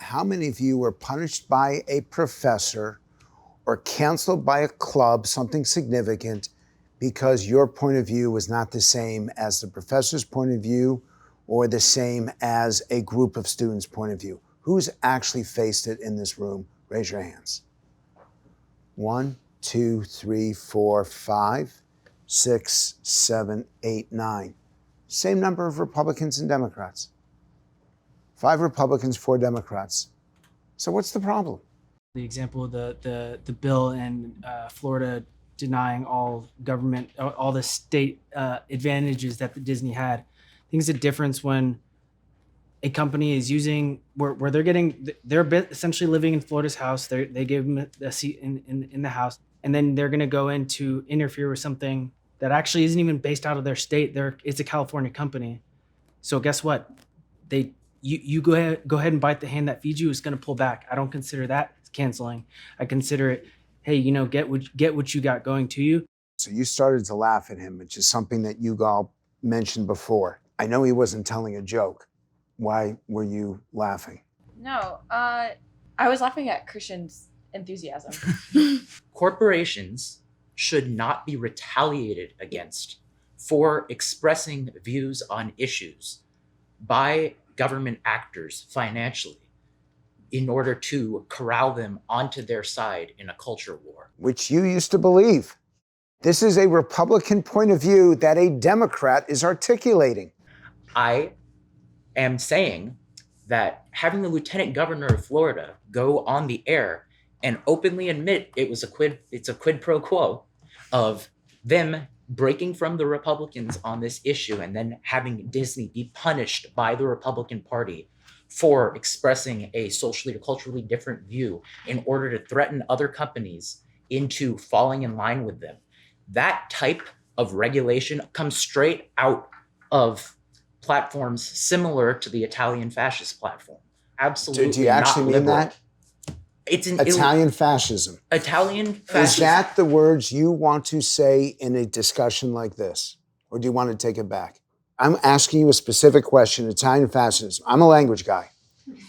how many of you were punished by a professor or canceled by a club, something significant, because your point of view was not the same as the professor's point of view or the same as a group of students' point of view? Who's actually faced it in this room? Raise your hands. 1, 2, 3, 4, 5, 6, 7, 8, 9. Same number of Republicans and Democrats. 5 Republicans, 4 Democrats. So what's the problem? The example of the bill in Florida denying all government, all the state advantages that the Disney had. I think it's a difference when a company is using where they're essentially living in Florida's house. They give them a seat in the house, and then they're going to go in to interfere with something that actually isn't even based out of their state. It's a California company. So guess what? You go ahead and bite the hand that feeds you. Is going to pull back. I don't consider that canceling. I consider it, hey, get what you got going to you. So you started to laugh at him, which is something that you all mentioned before. I know he wasn't telling a joke. Why were you laughing? No, I was laughing at Christian's enthusiasm. Corporations should not be retaliated against for expressing views on issues by government actors financially in order to corral them onto their side in a culture war. Which you used to believe. This is a Republican point of view that a Democrat is articulating. I am saying that having the lieutenant governor of Florida go on the air and openly admit it's a quid pro quo of them breaking from the Republicans on this issue and then having Disney be punished by the Republican Party for expressing a socially or culturally different view in order to threaten other companies into falling in line with them. That type of regulation comes straight out of platforms similar to the Italian fascist platform. Absolutely. Do you actually mean liberal. that? It's an Italian fascism. Italian fascism. Is that the words you want to say in a discussion like this? Or do you want to take it back? I'm asking you a specific question, Italian fascism. I'm a language guy.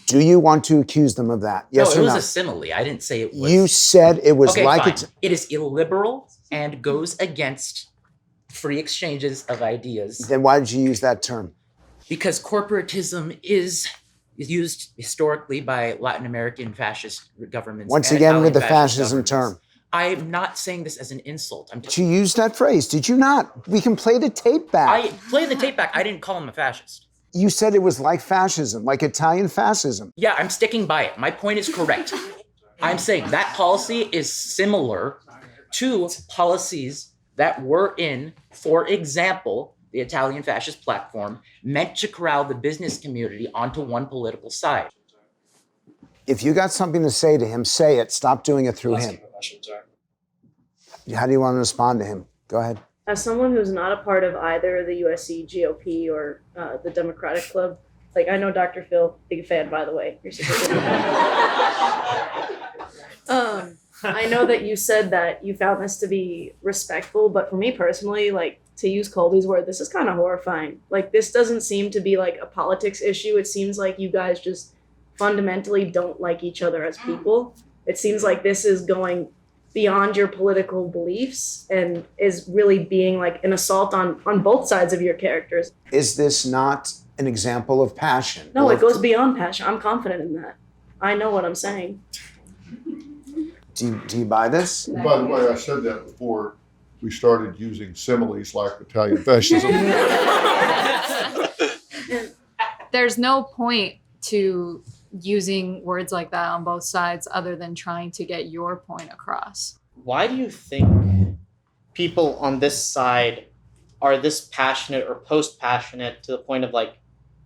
Do you want to accuse them of that? Yes no, or it was no? a simile. I didn't say it was. You said it was okay, like fine. it. It is illiberal and goes against free exchanges of ideas. Then why did you use that term? Because corporatism is used historically by Latin American fascist governments. Once and again, Italian with the fascist fascism governments. term. I'm not saying this as an insult. Did you use that phrase? Did you not? We can play the tape back. I play the tape back. I didn't call him a fascist. You said it was like fascism, like Italian fascism. Yeah, I'm sticking by it. My point is correct. I'm saying that policy is similar to policies that were in, for example, the Italian fascist platform, meant to corral the business community onto one political side. If you got something to say to him, say it. Stop doing it through him. How do you want to respond to him? Go ahead. As someone who's not a part of either the USC GOP or the Democratic Club, like I know Dr. Phil, big fan, by the way. You're super I know that you said that you found this to be respectful, but for me personally, like to use Colby's word, this is kind of horrifying. Like this doesn't seem to be like a politics issue. It seems like you guys just fundamentally don't like each other as people. It seems like this is going beyond your political beliefs and is really being like an assault on both sides of your characters. Is this not an example of passion? No, it goes beyond passion. I'm confident in that. I know what I'm saying. Do you buy this? By the way, I said that before we started using similes like Italian fascism. There's no point to using words like that on both sides other than trying to get your point across. Why do you think people on this side are this passionate or post-passionate to the point of like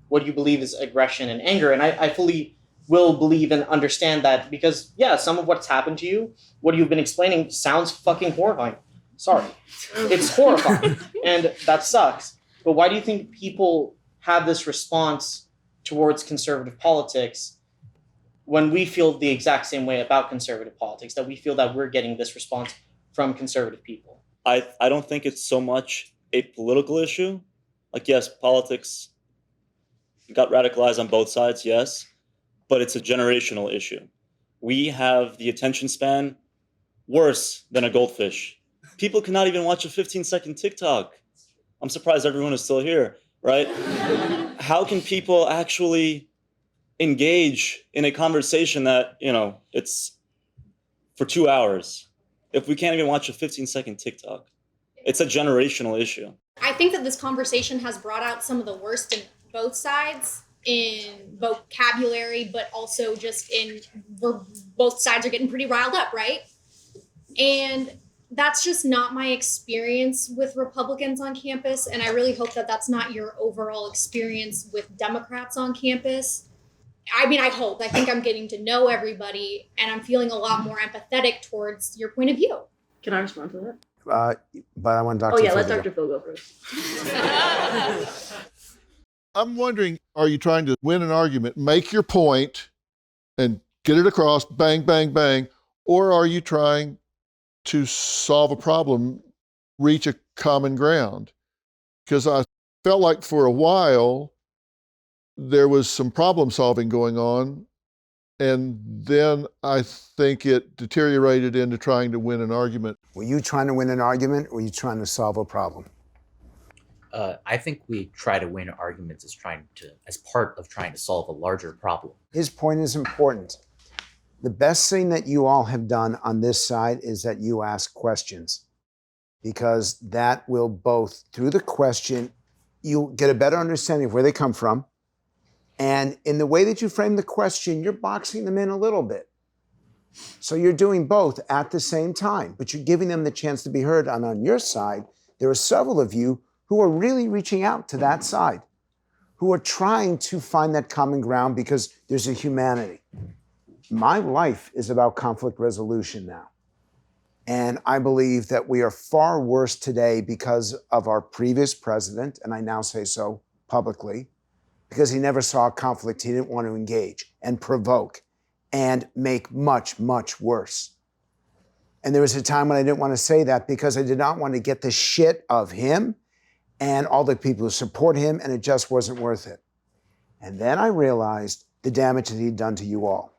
what you believe is aggression and anger? And I fully will believe and understand that because, yeah, some of what's happened to you, what you've been explaining sounds fucking horrifying. Sorry. It's horrifying and that sucks. But why do you think people have this response towards conservative politics when we feel the exact same way about conservative politics, that we feel that we're getting this response from conservative people? I don't think it's so much a political issue. Like, yes, politics got radicalized on both sides, yes. but it's a generational issue. We have the attention span worse than a goldfish. People cannot even watch a 15-second TikTok. I'm surprised everyone is still here, right? How can people actually engage in a conversation that, it's for 2 hours if we can't even watch a 15-second TikTok? It's a generational issue. I think that this conversation has brought out some of the worst in both sides, in vocabulary, but also just in where both sides are getting pretty riled up, right? And that's just not my experience with Republicans on campus. And I really hope that that's not your overall experience with Democrats on campus. I mean, I hope. I think I'm getting to know everybody and I'm feeling a lot more empathetic towards your point of view. Can I respond to that? But I want Dr. Oh yeah, Phil let to go. Dr. Phil go first. I'm wondering, are you trying to win an argument, make your point, and get it across, bang, bang, bang, or are you trying to solve a problem, reach a common ground? Because I felt like for a while there was some problem solving going on, and then I think it deteriorated into trying to win an argument. Were you trying to win an argument or were you trying to solve a problem? I think we try to win arguments as part of trying to solve a larger problem. His point is important. The best thing that you all have done on this side is that you ask questions, because that will both, through the question, you'll get a better understanding of where they come from. And in the way that you frame the question, you're boxing them in a little bit. So you're doing both at the same time, but you're giving them the chance to be heard. And on your side, there are several of you who are really reaching out to that side, who are trying to find that common ground because there's a humanity. My life is about conflict resolution now. And I believe that we are far worse today because of our previous president, and I now say so publicly, because he never saw conflict he didn't want to engage and provoke and make much, much worse. And there was a time when I didn't want to say that because I did not want to get the shit of him and all the people who support him, and it just wasn't worth it. And then I realized the damage that he'd done to you all.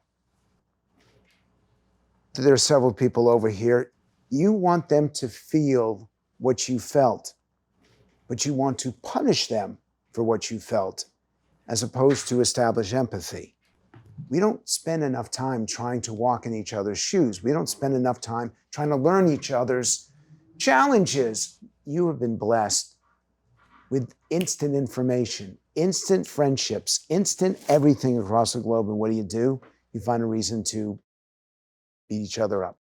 There are several people over here. You want them to feel what you felt, but you want to punish them for what you felt, as opposed to establish empathy. We don't spend enough time trying to walk in each other's shoes. We don't spend enough time trying to learn each other's challenges. You have been blessed with instant information, instant friendships, instant everything across the globe. And what do? You find a reason to beat each other up.